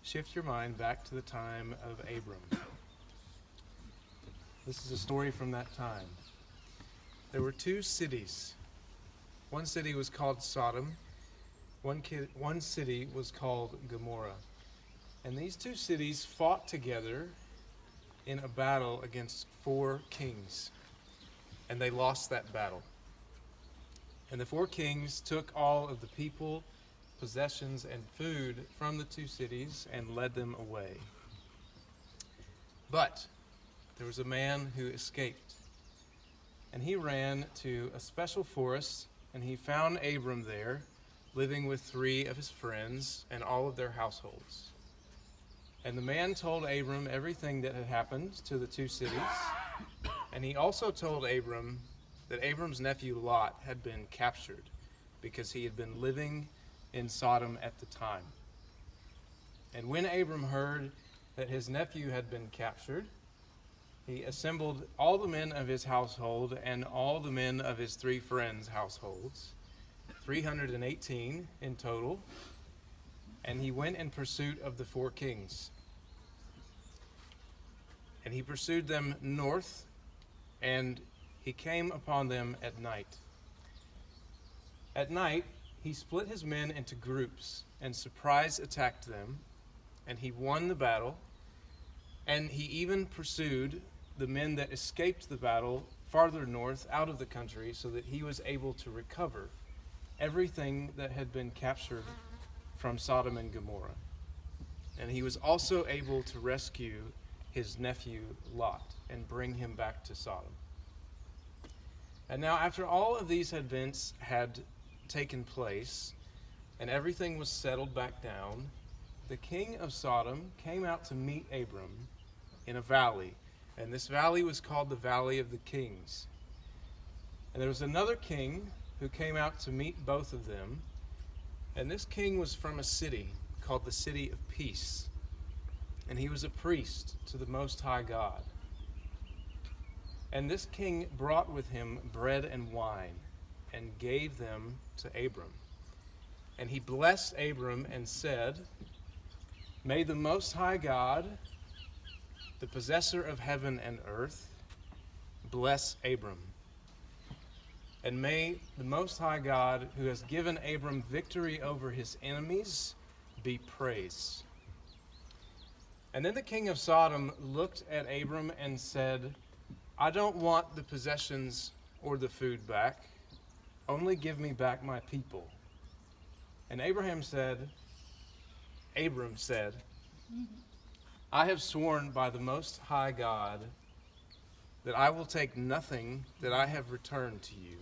shift your mind back to the time of Abram. This is a story from that time. There were two cities. One city was called Sodom. One city was called Gomorrah. And these two cities fought together in a battle against 4 kings. And they lost that battle. And the 4 kings took all of the people, possessions, and food from the 2 cities and led them away. But there was a man who escaped. And he ran to a special forest, and he found Abram there, living with 3 of his friends and all of their households. And the man told Abram everything that had happened to the 2 cities. And he also told Abram that Abram's nephew Lot had been captured because he had been living in Sodom at the time. And when Abram heard that his nephew had been captured, he assembled all the men of his household and all the men of his 3 friends' households, 318 in total, and he went in pursuit of the 4 kings. And he pursued them north, and he came upon them at night. At night, he split his men into groups and surprise attacked them, and he won the battle, and he even pursued the men that escaped the battle farther north out of the country so that he was able to recover everything that had been captured from Sodom and Gomorrah. And he was also able to rescue his nephew Lot and bring him back to Sodom. And now after all of these events had taken place and everything was settled back down, the king of Sodom came out to meet Abram in a valley. And this valley was called the Valley of the Kings. And there was another king who came out to meet both of them. And this king was from a city called the City of Peace. And he was a priest to the Most High God. And this king brought with him bread and wine and gave them to Abram. And he blessed Abram and said, "May the Most High God, the possessor of heaven and earth, bless Abram. And may the Most High God, who has given Abram victory over his enemies, be praised." And then the king of Sodom looked at Abram and said, "I don't want the possessions or the food back. Only give me back my people." And Abram said, "I have sworn by the Most High God that I will take nothing that I have returned to you.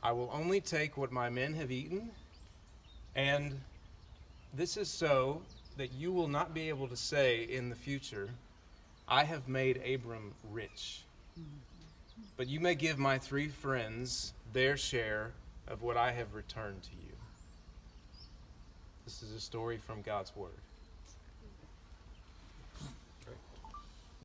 I will only take what my men have eaten, and this is so that you will not be able to say in the future, 'I have made Abram rich.' But you may give my 3 friends their share of what I have returned to you." This is a story from God's Word.